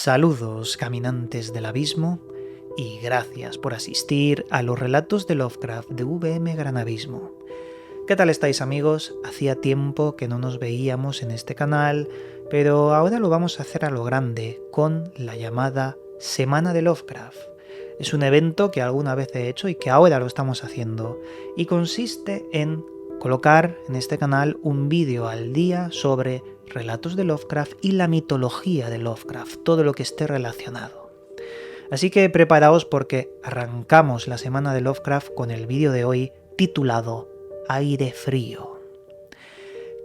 Saludos, caminantes del abismo, y gracias por asistir a los relatos de Lovecraft de VM Gran Abismo. ¿Qué tal estáis, amigos? Hacía tiempo que no nos veíamos en este canal, pero ahora lo vamos a hacer a lo grande, con la llamada Semana de Lovecraft. Es un evento que alguna vez he hecho y que ahora lo estamos haciendo, y consiste en colocar en este canal un vídeo al día sobre relatos de Lovecraft y la mitología de Lovecraft, todo lo que esté relacionado. Así que preparaos porque arrancamos la semana de Lovecraft con el vídeo de hoy titulado Aire Frío.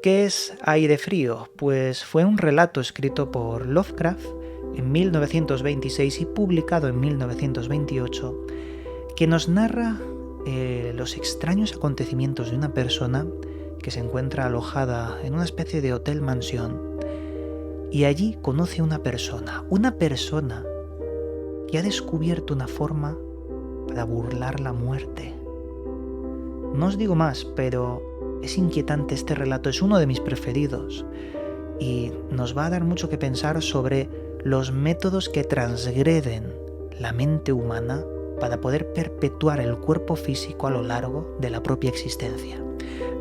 ¿Qué es Aire Frío? Pues fue un relato escrito por Lovecraft en 1926 y publicado en 1928 que nos narra los extraños acontecimientos de una persona que se encuentra alojada en una especie de hotel-mansión y allí conoce a una persona que ha descubierto una forma para burlar la muerte. No os digo más, pero es inquietante este relato, es uno de mis preferidos y nos va a dar mucho que pensar sobre los métodos que transgreden la mente humana para poder perpetuar el cuerpo físico a lo largo de la propia existencia.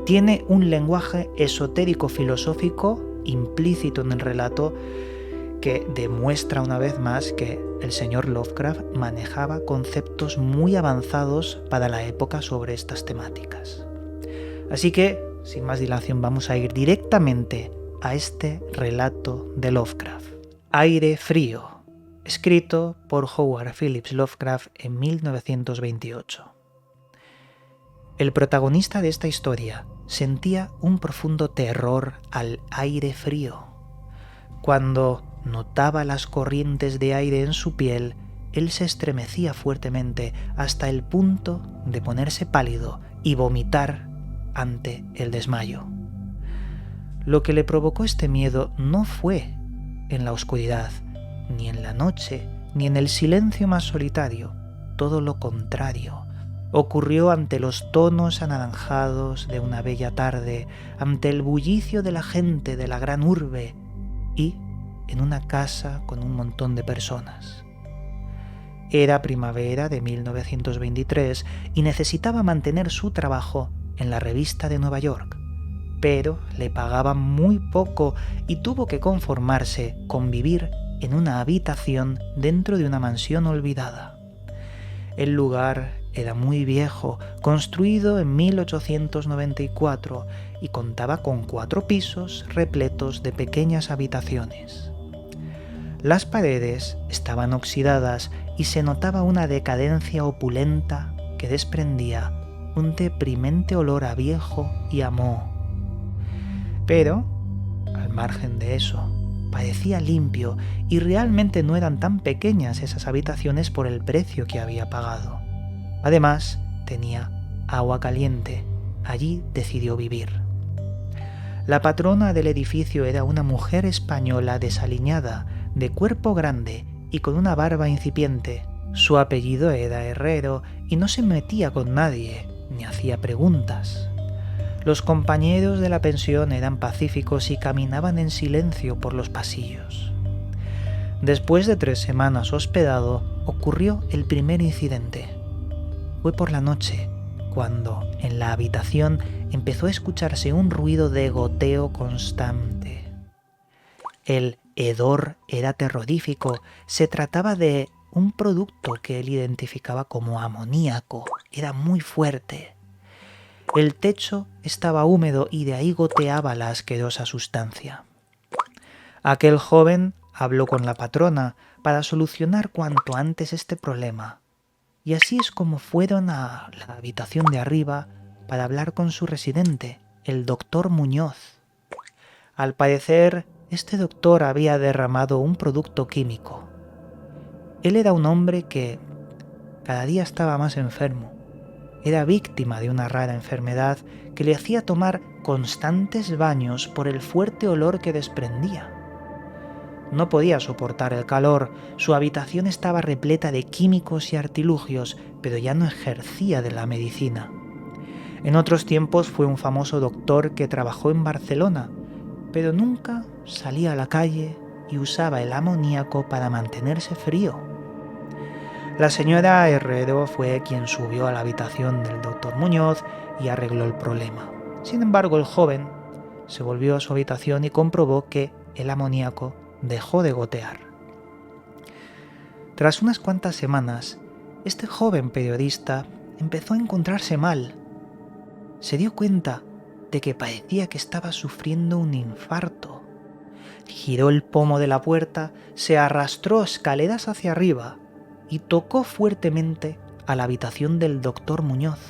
Tiene un lenguaje esotérico-filosófico implícito en el relato que demuestra una vez más que el señor Lovecraft manejaba conceptos muy avanzados para la época sobre estas temáticas. Así que, sin más dilación, vamos a ir directamente a este relato de Lovecraft. Aire Frío, escrito por Howard Phillips Lovecraft en 1928. El protagonista de esta historia sentía un profundo terror al aire frío. Cuando notaba las corrientes de aire en su piel, él se estremecía fuertemente hasta el punto de ponerse pálido y vomitar ante el desmayo. Lo que le provocó este miedo no fue en la oscuridad, ni en la noche, ni en el silencio más solitario, todo lo contrario. Ocurrió ante los tonos anaranjados de una bella tarde, ante el bullicio de la gente de la gran urbe y en una casa con un montón de personas. Era primavera de 1923 y necesitaba mantener su trabajo en la revista de Nueva York, pero le pagaban muy poco y tuvo que conformarse con vivir en una habitación dentro de una mansión olvidada. El lugar era muy viejo, construido en 1894 y contaba con 4 pisos repletos de pequeñas habitaciones. Las paredes estaban oxidadas y se notaba una decadencia opulenta que desprendía un deprimente olor a viejo y a moho. Pero, al margen de eso, parecía limpio y realmente no eran tan pequeñas esas habitaciones por el precio que había pagado. Además, tenía agua caliente. Allí decidió vivir. La patrona del edificio era una mujer española desaliñada, de cuerpo grande y con una barba incipiente. Su apellido era Herrero y no se metía con nadie, ni hacía preguntas. Los compañeros de la pensión eran pacíficos y caminaban en silencio por los pasillos. Después de 3 semanas hospedado, ocurrió el primer incidente. Fue por la noche, cuando en la habitación empezó a escucharse un ruido de goteo constante. El hedor era terrorífico, se trataba de un producto que él identificaba como amoníaco, era muy fuerte. El techo estaba húmedo y de ahí goteaba la asquerosa sustancia. Aquel joven habló con la patrona para solucionar cuanto antes este problema. Y así es como fueron a la habitación de arriba para hablar con su residente, el doctor Muñoz. Al parecer, este doctor había derramado un producto químico. Él era un hombre que cada día estaba más enfermo. Era víctima de una rara enfermedad que le hacía tomar constantes baños por el fuerte olor que desprendía. No podía soportar el calor, su habitación estaba repleta de químicos y artilugios, pero ya no ejercía de la medicina. En otros tiempos fue un famoso doctor que trabajó en Barcelona, pero nunca salía a la calle y usaba el amoníaco para mantenerse frío. La señora Herrero fue quien subió a la habitación del doctor Muñoz y arregló el problema. Sin embargo, el joven se volvió a su habitación y comprobó que el amoníaco dejó de gotear. Tras unas cuantas semanas, este joven periodista empezó a encontrarse mal. Se dio cuenta de que parecía que estaba sufriendo un infarto. Giró el pomo de la puerta, se arrastró escaleras hacia arriba y tocó fuertemente a la habitación del doctor Muñoz.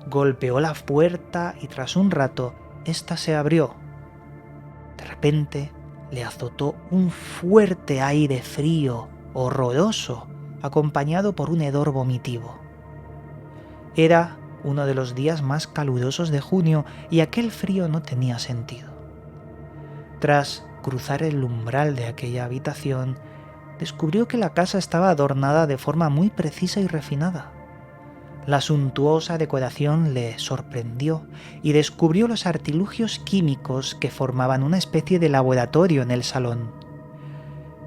Golpeó la puerta y tras un rato, ésta se abrió. De repente le azotó un fuerte aire frío, horroroso, acompañado por un hedor vomitivo. Era uno de los días más calurosos de junio y aquel frío no tenía sentido. Tras cruzar el umbral de aquella habitación, descubrió que la casa estaba adornada de forma muy precisa y refinada. La suntuosa decoración le sorprendió y descubrió los artilugios químicos que formaban una especie de laboratorio en el salón.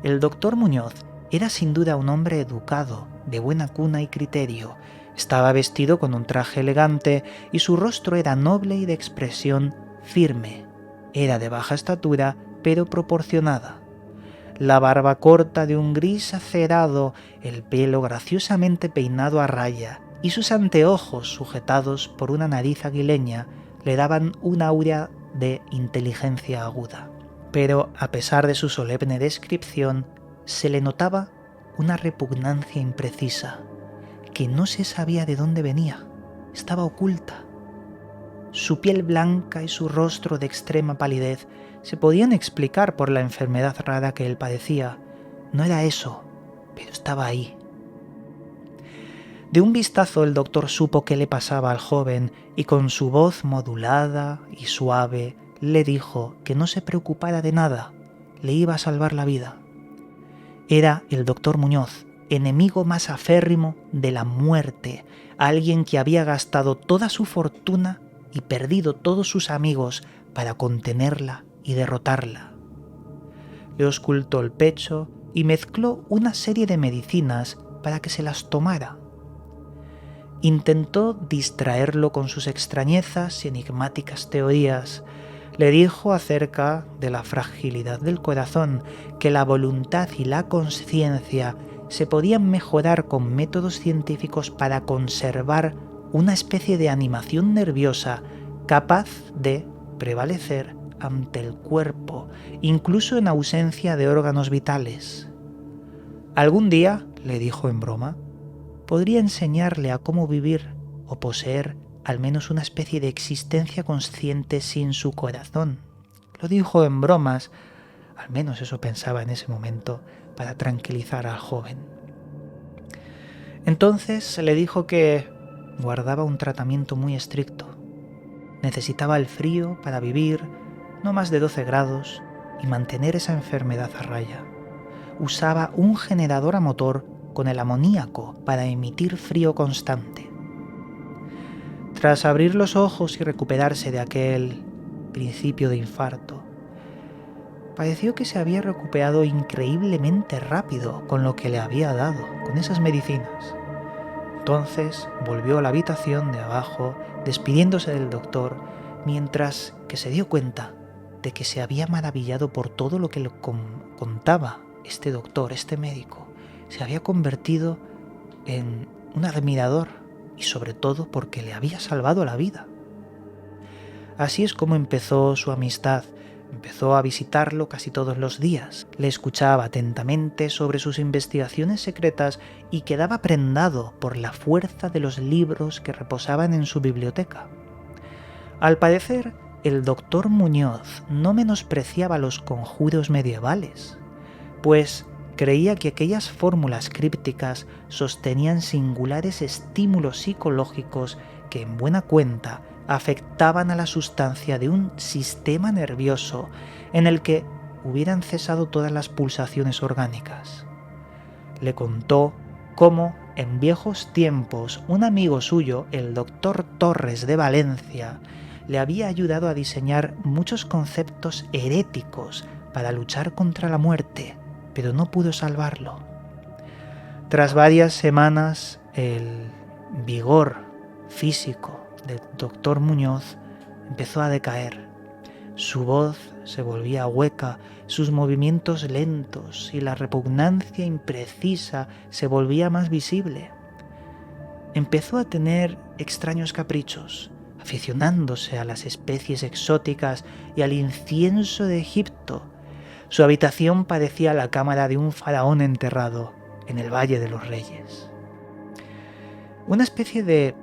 El doctor Muñoz era sin duda un hombre educado, de buena cuna y criterio. Estaba vestido con un traje elegante y su rostro era noble y de expresión firme. Era de baja estatura, pero proporcionada. La barba corta de un gris acerado, el pelo graciosamente peinado a raya y sus anteojos sujetados por una nariz aguileña le daban un aura de inteligencia aguda. Pero a pesar de su solemne descripción, se le notaba una repugnancia imprecisa, que no se sabía de dónde venía, estaba oculta. Su piel blanca y su rostro de extrema palidez se podían explicar por la enfermedad rara que él padecía. No era eso, pero estaba ahí. De un vistazo el doctor supo qué le pasaba al joven y con su voz modulada y suave le dijo que no se preocupara de nada, le iba a salvar la vida. Era el doctor Muñoz, enemigo más aférrimo de la muerte, alguien que había gastado toda su fortuna y perdido todos sus amigos para contenerla y derrotarla. Le auscultó el pecho y mezcló una serie de medicinas para que se las tomara. Intentó distraerlo con sus extrañezas y enigmáticas teorías. Le dijo acerca de la fragilidad del corazón, que la voluntad y la conciencia se podían mejorar con métodos científicos para conservar una especie de animación nerviosa capaz de prevalecer ante el cuerpo, incluso en ausencia de órganos vitales. Algún día, le dijo en broma, podría enseñarle a cómo vivir o poseer al menos una especie de existencia consciente sin su corazón. Lo dijo en bromas, al menos eso pensaba en ese momento, para tranquilizar al joven. Entonces se le dijo que guardaba un tratamiento muy estricto. Necesitaba el frío para vivir, no más de 12 grados, y mantener esa enfermedad a raya. Usaba un generador a motor con el amoníaco para emitir frío constante. Tras abrir los ojos y recuperarse de aquel principio de infarto, pareció que se había recuperado increíblemente rápido con lo que le había dado, con esas medicinas. Entonces volvió a la habitación de abajo, despidiéndose del doctor, mientras que se dio cuenta de que se había maravillado por todo lo que le contaba este doctor, este médico. Se había convertido en un admirador y sobre todo porque le había salvado la vida. Así es como empezó su amistad. Empezó a visitarlo casi todos los días. Le escuchaba atentamente sobre sus investigaciones secretas y quedaba prendado por la fuerza de los libros que reposaban en su biblioteca. Al parecer, el doctor Muñoz no menospreciaba los conjuros medievales, pues creía que aquellas fórmulas crípticas sostenían singulares estímulos psicológicos que en buena cuenta afectaban a la sustancia de un sistema nervioso en el que hubieran cesado todas las pulsaciones orgánicas. Le contó cómo en viejos tiempos un amigo suyo, el doctor Torres de Valencia, le había ayudado a diseñar muchos conceptos heréticos para luchar contra la muerte, pero no pudo salvarlo. Tras varias semanas, el vigor físico del doctor Muñoz empezó a decaer. Su voz se volvía hueca, sus movimientos lentos y la repugnancia imprecisa se volvía más visible. Empezó a tener extraños caprichos, aficionándose a las especies exóticas y al incienso de Egipto. Su habitación parecía la cámara de un faraón enterrado en el Valle de los Reyes. Una especie de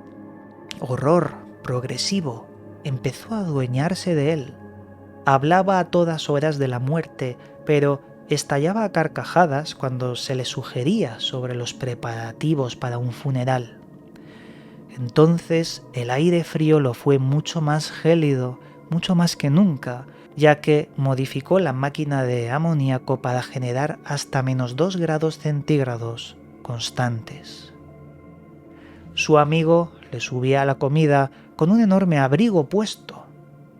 horror progresivo empezó a adueñarse de él. Hablaba a todas horas de la muerte, pero estallaba a carcajadas cuando se le sugería sobre los preparativos para un funeral. Entonces el aire frío lo fue mucho más gélido, mucho más que nunca, ya que modificó la máquina de amoníaco para generar hasta -2 grados centígrados constantes. Su amigo le subía a la comida con un enorme abrigo puesto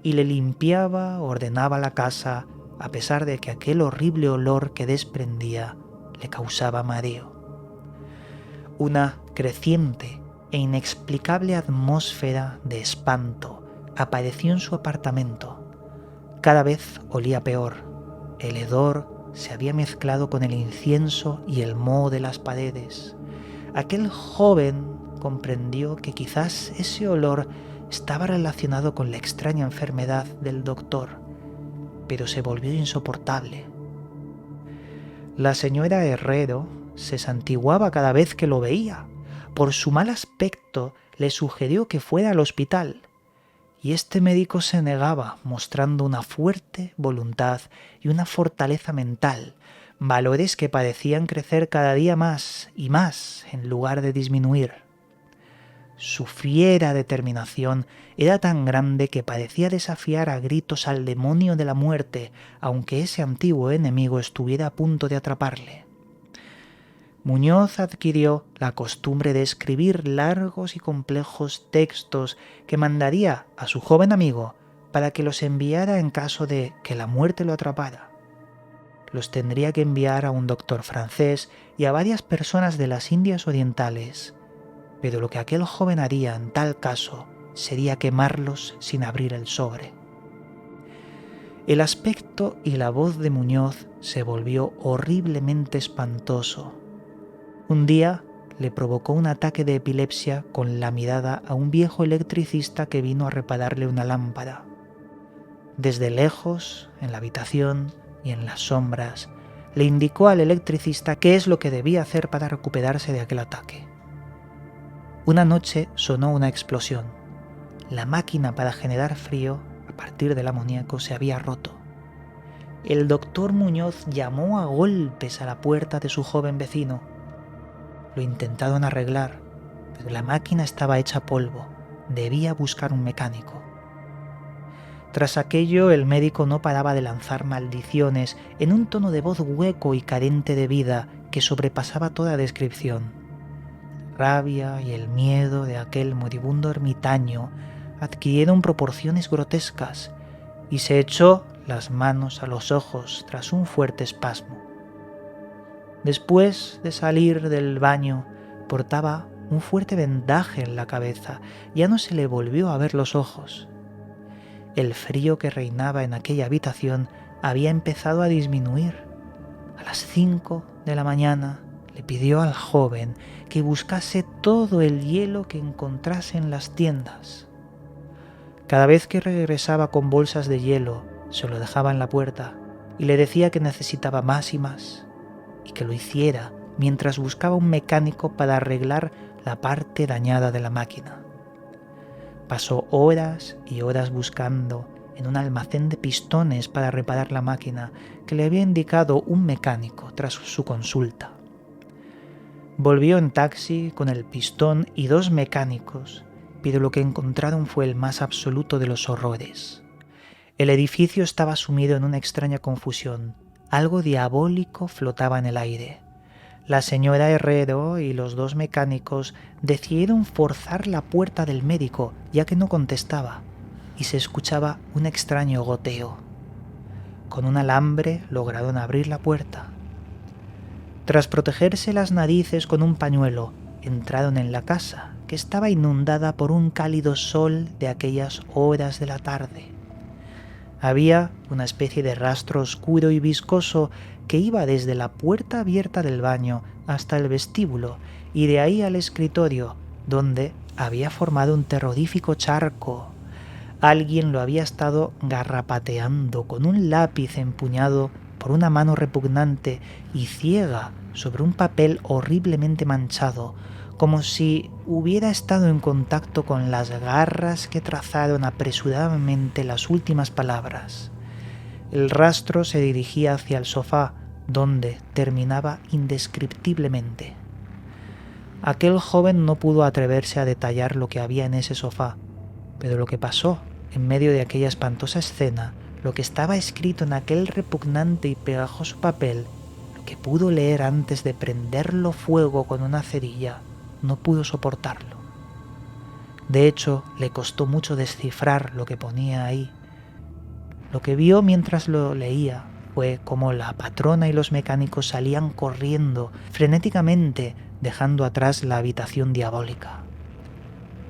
y le limpiaba, ordenaba la casa, a pesar de que aquel horrible olor que desprendía le causaba mareo. Una creciente e inexplicable atmósfera de espanto apareció en su apartamento. Cada vez olía peor. El hedor se había mezclado con el incienso y el moho de las paredes. Aquel joven comprendió que quizás ese olor estaba relacionado con la extraña enfermedad del doctor, pero se volvió insoportable. La señora Herrero se santiguaba cada vez que lo veía. Por su mal aspecto le sugirió que fuera al hospital, y este médico se negaba, mostrando una fuerte voluntad y una fortaleza mental, valores que parecían crecer cada día más y más en lugar de disminuir. Su fiera determinación era tan grande que parecía desafiar a gritos al demonio de la muerte, aunque ese antiguo enemigo estuviera a punto de atraparle. Muñoz adquirió la costumbre de escribir largos y complejos textos que mandaría a su joven amigo para que los enviara en caso de que la muerte lo atrapara. Los tendría que enviar a un doctor francés y a varias personas de las Indias Orientales, pero lo que aquel joven haría en tal caso sería quemarlos sin abrir el sobre. El aspecto y la voz de Muñoz se volvió horriblemente espantoso. Un día le provocó un ataque de epilepsia con la mirada a un viejo electricista que vino a repararle una lámpara. Desde lejos, en la habitación y en las sombras, le indicó al electricista qué es lo que debía hacer para recuperarse de aquel ataque. Una noche sonó una explosión. La máquina para generar frío, a partir del amoníaco, se había roto. El doctor Muñoz llamó a golpes a la puerta de su joven vecino. Lo intentaron arreglar, pero la máquina estaba hecha polvo. Debía buscar un mecánico. Tras aquello, el médico no paraba de lanzar maldiciones en un tono de voz hueco y carente de vida que sobrepasaba toda descripción. La rabia y el miedo de aquel moribundo ermitaño adquirieron proporciones grotescas y se echó las manos a los ojos tras un fuerte espasmo. Después de salir del baño, portaba un fuerte vendaje en la cabeza. Ya no se le volvió a ver los ojos. El frío que reinaba en aquella habitación había empezado a disminuir. A las 5 de la mañana le pidió al joven que buscase todo el hielo que encontrase en las tiendas. Cada vez que regresaba con bolsas de hielo, se lo dejaba en la puerta y le decía que necesitaba más y más, y que lo hiciera mientras buscaba un mecánico para arreglar la parte dañada de la máquina. Pasó horas y horas buscando en un almacén de pistones para reparar la máquina que le había indicado un mecánico tras su consulta. Volvió en taxi con el pistón y 2 mecánicos, pero lo que encontraron fue el más absoluto de los horrores. El edificio estaba sumido en una extraña confusión. Algo diabólico flotaba en el aire. La señora Herrero y los 2 mecánicos decidieron forzar la puerta del médico, ya que no contestaba, y se escuchaba un extraño goteo. con un alambre lograron abrir la puerta. Tras protegerse las narices con un pañuelo, entraron en la casa, que estaba inundada por un cálido sol de aquellas horas de la tarde. Había una especie de rastro oscuro y viscoso que iba desde la puerta abierta del baño hasta el vestíbulo y de ahí al escritorio, donde había formado un terrorífico charco. Alguien lo había estado garrapateando con un lápiz empuñado por una mano repugnante y ciega sobre un papel horriblemente manchado, como si hubiera estado en contacto con las garras que trazaron apresuradamente las últimas palabras. El rastro se dirigía hacia el sofá, donde terminaba indescriptiblemente. Aquel joven no pudo atreverse a detallar lo que había en ese sofá, pero lo que pasó en medio de aquella espantosa escena, lo que estaba escrito en aquel repugnante y pegajoso papel, lo que pudo leer antes de prenderlo fuego con una cerilla, no pudo soportarlo. De hecho, le costó mucho descifrar lo que ponía ahí. Lo que vio mientras lo leía fue cómo la patrona y los mecánicos salían corriendo frenéticamente, dejando atrás la habitación diabólica.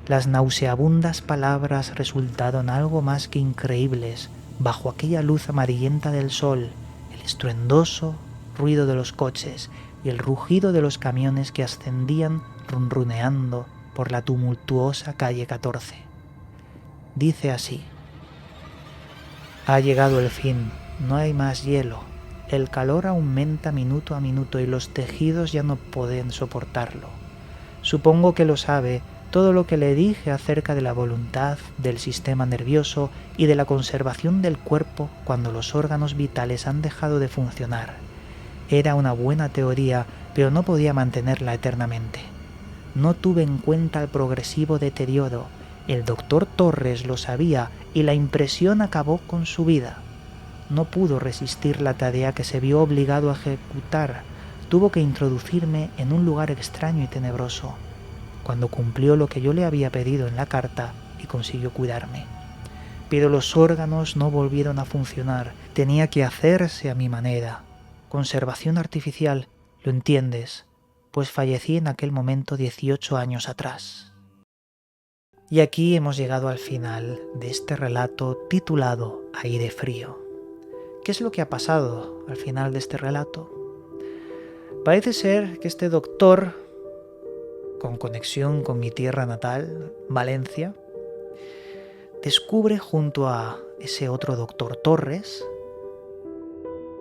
Las nauseabundas palabras resultaron algo más que increíbles bajo aquella luz amarillenta del sol, el estruendoso ruido de los coches y el rugido de los camiones que ascendían ronroneando por la tumultuosa calle 14. Dice así: ha llegado el fin, no hay más hielo, el calor aumenta minuto a minuto y los tejidos ya no pueden soportarlo. Supongo que lo sabe todo lo que le dije acerca de la voluntad, del sistema nervioso y de la conservación del cuerpo cuando los órganos vitales han dejado de funcionar. Era una buena teoría, pero no podía mantenerla eternamente. No tuve en cuenta el progresivo deterioro. El doctor Torres lo sabía y la impresión acabó con su vida. No pudo resistir la tarea que se vio obligado a ejecutar. Tuvo que introducirme en un lugar extraño y tenebroso. Cuando cumplió lo que yo le había pedido en la carta y consiguió cuidarme. Pero los órganos no volvieron a funcionar. Tenía que hacerse a mi manera. Conservación artificial, ¿lo entiendes? Pues fallecí en aquel momento 18 años atrás. Y aquí hemos llegado al final de este relato titulado Aire frío. ¿Qué es lo que ha pasado al final de este relato? Parece ser que este doctor, con conexión con mi tierra natal, Valencia, descubre junto a ese otro doctor Torres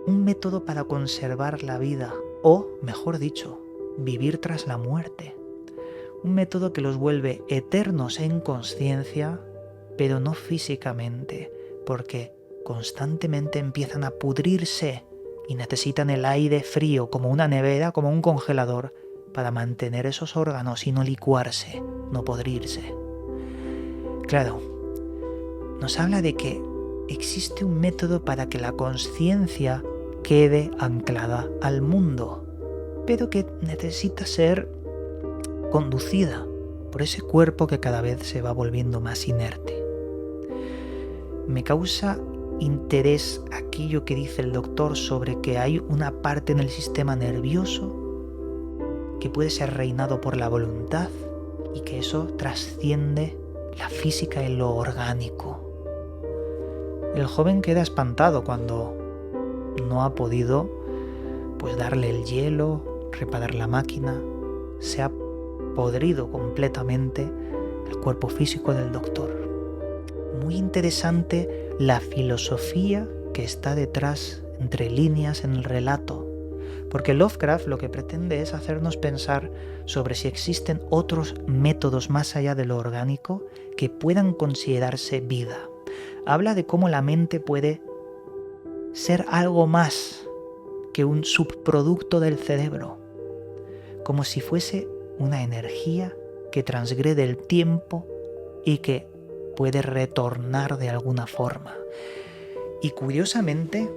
un método para conservar la vida, o, mejor dicho, vivir tras la muerte. Un método que los vuelve eternos en consciencia, pero no físicamente, porque constantemente empiezan a pudrirse y necesitan el aire frío como una nevera, como un congelador, para mantener esos órganos y no licuarse, no podrirse. Claro, nos habla de que existe un método para que la conciencia quede anclada al mundo, pero que necesita ser conducida por ese cuerpo que cada vez se va volviendo más inerte. Me causa interés aquello que dice el doctor sobre que hay una parte en el sistema nervioso que puede ser reinado por la voluntad y que eso trasciende la física y lo orgánico. El joven queda espantado cuando no ha podido darle el hielo, reparar la máquina. Se ha podrido completamente el cuerpo físico del doctor. Muy interesante la filosofía que está detrás, entre líneas, en el relato. Porque Lovecraft lo que pretende es hacernos pensar sobre si existen otros métodos más allá de lo orgánico que puedan considerarse vida. Habla de cómo la mente puede ser algo más que un subproducto del cerebro, como si fuese una energía que transgrede el tiempo y que puede retornar de alguna forma. Y curiosamente,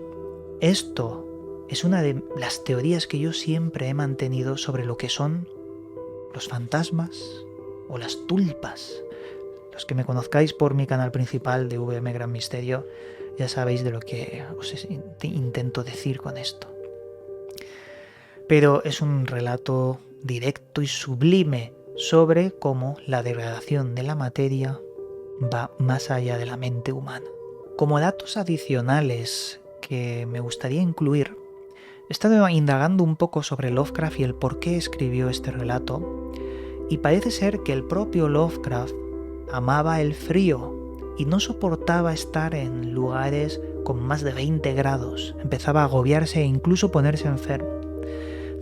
esto es una de las teorías que yo siempre he mantenido sobre lo que son los fantasmas o las tulpas. Los que me conozcáis por mi canal principal de VM Gran Misterio Ya sabéis de lo que os intento decir con esto. Pero es un relato directo y sublime sobre cómo la degradación de la materia va más allá de la mente humana. Como datos adicionales que me gustaría incluir, he estado indagando un poco sobre Lovecraft y el por qué escribió este relato, y parece ser que el propio Lovecraft amaba el frío y no soportaba estar en lugares con más de 20 grados. Empezaba a agobiarse e incluso ponerse enfermo.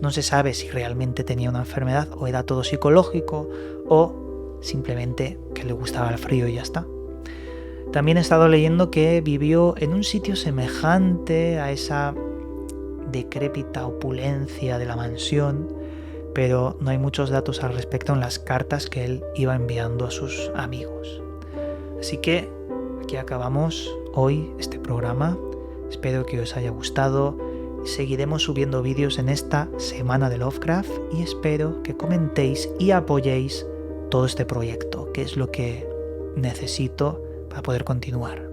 No se sabe si realmente tenía una enfermedad o era todo psicológico o simplemente que le gustaba el frío y ya está. También he estado leyendo que vivió en un sitio semejante a esa decrépita opulencia de la mansión, pero no hay muchos datos al respecto en las cartas que él iba enviando a sus amigos. Así que aquí acabamos hoy este programa. Espero que os haya gustado. Seguiremos subiendo vídeos en esta semana de Lovecraft y espero que comentéis y apoyéis todo este proyecto, que es lo que necesito para poder continuar.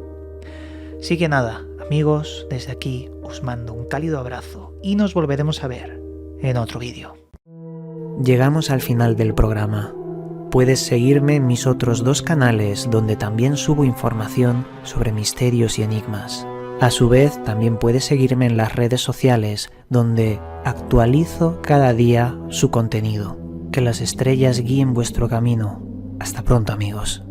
Así que nada, amigos, desde aquí os mando un cálido abrazo y nos volveremos a ver en otro vídeo. Llegamos al final del programa. Puedes seguirme en mis otros 2 canales donde también subo información sobre misterios y enigmas. A su vez, también puedes seguirme en las redes sociales donde actualizo cada día su contenido. Que las estrellas guíen vuestro camino. Hasta pronto, amigos.